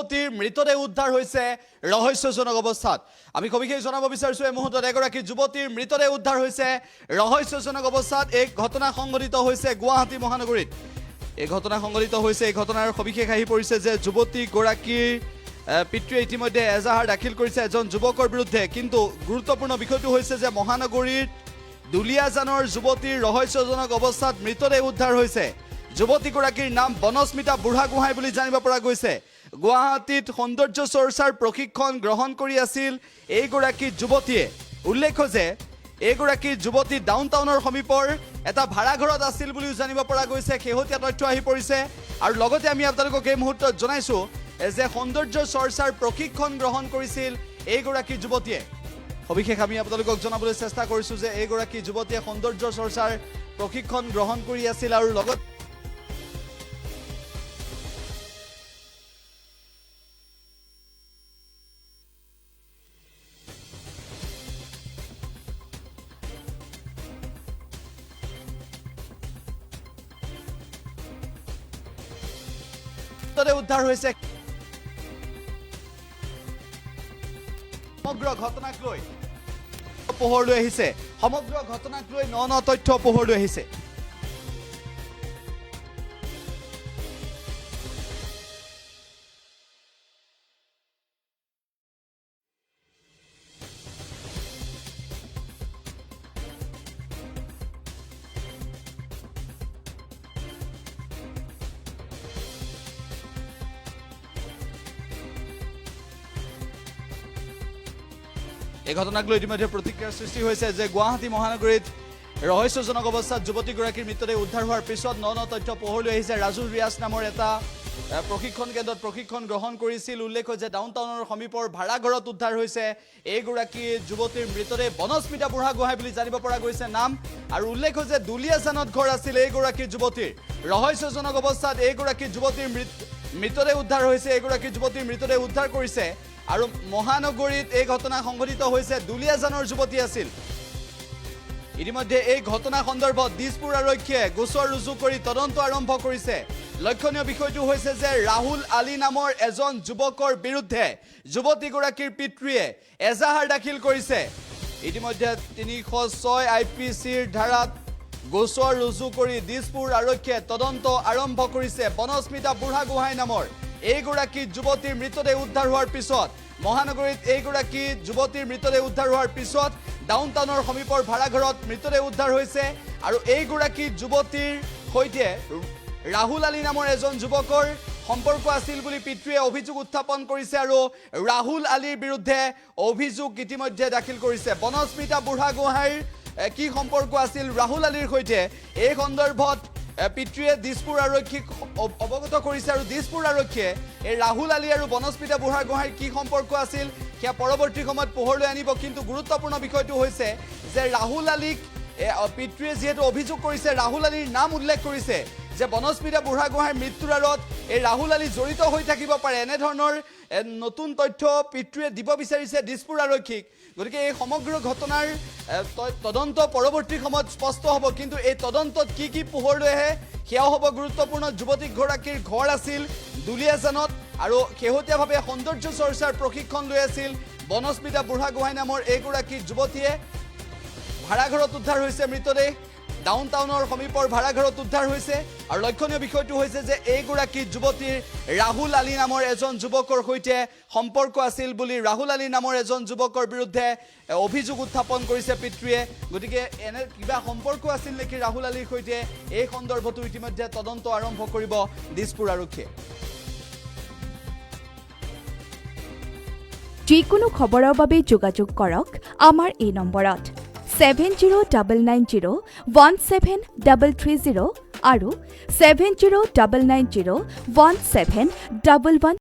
যুৱতীৰ মৃতদেহ উদ্ধাৰ হৈছে ৰহস্যজনক অৱস্থাত। আমি সবিশেষ জনাব বিচাৰিছোঁ এই মুহূৰ্তত এগৰাকী যুৱতীৰ মৃতদেহ উদ্ধাৰ হৈছে ৰহস্যজনক অৱস্থাত। এই ঘটনা সংঘটিত হৈছে গুৱাহাটী মহানগৰীত। এই ঘটনা সংঘটিত হৈছে, এই ঘটনাৰ সবিশেষ আহি পৰিছে যে যুৱতীগৰাকীৰ পিতৃয়ে ইতিমধ্যে এজাহাৰ দাখিল কৰিছে এজন যুৱকৰ বিৰুদ্ধে। কিন্তু গুৰুত্বপূৰ্ণ বিষয়টো হৈছে যে মহানগৰীৰ দুলিয়াজানৰ যুৱতীৰ ৰহস্যজনক অৱস্থাত মৃতদেহ উদ্ধাৰ হৈছে। যুৱতীগৰাকীৰ নাম বনস্মিতা বুঢ়াগোহাঁই বুলি জানিব পৰা গৈছে। গুৱাহাটীত সৌন্দৰ্য চৰ্চাৰ প্ৰশিক্ষণ গ্ৰহণ কৰি আছিল এইগৰাকী যুৱতীয়ে। উল্লেখ্য যে এইগৰাকী যুৱতী ডাউনটাউনৰ সমীপৰ এটা ভাড়াঘৰত আছিল বুলিও জানিব পৰা গৈছে। শেহতীয়া তথ্য আহি পৰিছে। আৰু লগতে আমি আপোনালোকক এই মুহূৰ্তত জনাইছোঁ যে সৌন্দৰ্য চৰ্চাৰ প্ৰশিক্ষণ গ্ৰহণ কৰিছিল এইগৰাকী যুৱতীয়ে। সবিশেষ আমি আপোনালোকক জনাবলৈ চেষ্টা কৰিছোঁ যে এইগৰাকী যুৱতীয়ে সৌন্দৰ্য চৰ্চাৰ প্ৰশিক্ষণ গ্ৰহণ কৰি আছিল আৰু লগত উদ্ধাৰ হৈছে। সমগ্ৰ ঘটনাক লৈ পোহৰলৈ আহিছে, সমগ্ৰ ঘটনাক লৈ ন তথ্য পোহৰলৈ আহিছে। এই ঘটনাক লৈ ইতিমধ্যে প্ৰতিক্ৰিয়াৰ সৃষ্টি হৈছে যে গুৱাহাটী মহানগৰীত ৰহস্যজনক অৱস্থাত যুৱতীগৰাকীৰ মৃতদেহ উদ্ধাৰ হোৱাৰ পিছত ন তথ্য পোহৰলৈ আহিছে। ৰাজু ৰিয়াজ নামৰ এটা প্ৰশিক্ষণ কেন্দ্ৰত প্ৰশিক্ষণ গ্ৰহণ কৰিছিল। উল্লেখ্য যে ডাউনটাউনৰ সমীপৰ ভাড়াঘৰত উদ্ধাৰ হৈছে এইগৰাকী যুৱতীৰ মৃতদেহ। বনস্মিতা বুঢ়াগোহাঁই বুলি জানিব পৰা গৈছে নাম। আৰু উল্লেখ্য যে দুলিয়াজানত ঘৰ আছিল এইগৰাকী যুৱতীৰ। ৰহস্যজনক অৱস্থাত এইগৰাকী যুৱতীৰ মৃতদেহ উদ্ধাৰ হৈছে। এইগৰাকী যুৱতীৰ মৃতদেহ উদ্ধাৰ কৰিছে। আৰু মহানগৰীত এই ঘটনা সংঘটিত হৈছে দুলিয়াজানৰ যুৱতী আছিল। ইতিমধ্যে এই ঘটনা সন্দৰ্ভত দিছপুৰ আৰক্ষীয়ে গোচৰ ৰুজু কৰি তদন্ত আৰম্ভ কৰিছে। লক্ষণীয় বিষয়টো হৈছে যে ৰাহুল আলী নামৰ এজন যুৱকৰ বিৰুদ্ধে যুৱতীগৰাকীৰ পিতৃয়ে এজাহাৰ দাখিল কৰিছে। ইতিমধ্যে ৩০৬ IPCৰ ধাৰাত গোচৰ ৰুজু কৰি দিছপুৰ আৰক্ষীয়ে তদন্ত আৰম্ভ কৰিছে। বনস্মিতা বুঢ়াগোহাঁই নামৰ এইগৰাকী যুৱতীৰ মৃতদেহ উদ্ধাৰ হোৱাৰ পিছত মহানগৰীত এইগৰাকী যুৱতীৰ মৃতদেহ উদ্ধাৰ হোৱাৰ পিছত ডাউনটাউনৰ সমীপৰ ভাড়াঘৰত মৃতদেহ উদ্ধাৰ হৈছে। আৰু এইগৰাকী যুৱতীৰ সৈতে ৰাহুল আলী নামৰ এজন যুৱকৰ সম্পৰ্ক আছিল বুলি পিতৃয়ে অভিযোগ উত্থাপন কৰিছে। আৰু ৰাহুল আলীৰ বিৰুদ্ধে অভিযোগ ইতিমধ্যে দাখিল কৰিছে। বনস্মিতা বুঢ়াগোহাঁইৰ কি সম্পৰ্ক আছিল ৰাহুল আলীৰ সৈতে এই সন্দৰ্ভত পিতৃয়ে দিছপুৰ আৰক্ষীক অৱগত কৰিছে। আৰু দিছপুৰ আৰক্ষীয়ে এই ৰাহুল আলী আৰু বনস্মিতা বুঢ়াগোহাঁইৰ কি সম্পৰ্ক আছিল সেয়া পৰৱৰ্তী সময়ত পোহৰলৈ আনিব। কিন্তু গুৰুত্বপূৰ্ণ বিষয়টো হৈছে যে ৰাহুল আলীক পিতৃয়ে যিহেতু অভিযোগ কৰিছে, ৰাহুল আলীৰ নাম উল্লেখ কৰিছে যে বনস্মিতা বুঢ়াগোহাঁইৰ মৃত্যুৰ আঁৰত এই ৰাহুল আলী জড়িত হৈ থাকিব পাৰে। এনেধৰণৰ নতুন তথ্য পিতৃয়ে দিব বিচাৰিছে দিছপুৰ আৰক্ষীক। গতিকে এই সমগ্ৰ ঘটনাৰ তদন্ত পৰৱৰ্তী সময়ত স্পষ্ট হ'ব। কিন্তু এই তদন্তত কি কি পোহৰলৈ আহে সেয়াও হ'ব গুৰুত্বপূৰ্ণ। যুৱতীগৰাকীৰ ঘৰ আছিল দুলিয়াজানত আৰু শেহতীয়াভাৱে সৌন্দৰ্য চৰ্চাৰ প্ৰশিক্ষণ লৈ আছিল বনস্মিতা বুঢ়াগোহাঁই নামৰ এইগৰাকী যুৱতীয়ে। ভাড়াঘৰত উদ্ধাৰ হৈছে মৃতদেহ, ডাউনটাউনৰ সমীপৰ ভাড়াঘৰত উদ্ধাৰ হৈছে। আৰু লক্ষণীয় বিষয়টো হৈছে যে এইগৰাকী যুৱতীৰ ৰাহুল আলী নামৰ এজন যুৱকৰ সৈতে সম্পৰ্ক আছিল বুলি ৰাহুল আলী নামৰ এজন যুৱকৰ বিৰুদ্ধে অভিযোগ উত্থাপন কৰিছে পিতৃয়ে। গতিকে এনে কিবা সম্পৰ্ক আছিল নেকি ৰাহুল আলীৰ সৈতে এই সন্দৰ্ভতো ইতিমধ্যে তদন্ত আৰম্ভ কৰিব দিছপুৰ আৰক্ষীয়ে। যিকোনো খবৰৰ বাবে যোগাযোগ কৰক আমাৰ এই নম্বৰত 7099017330 আৰু 7099017111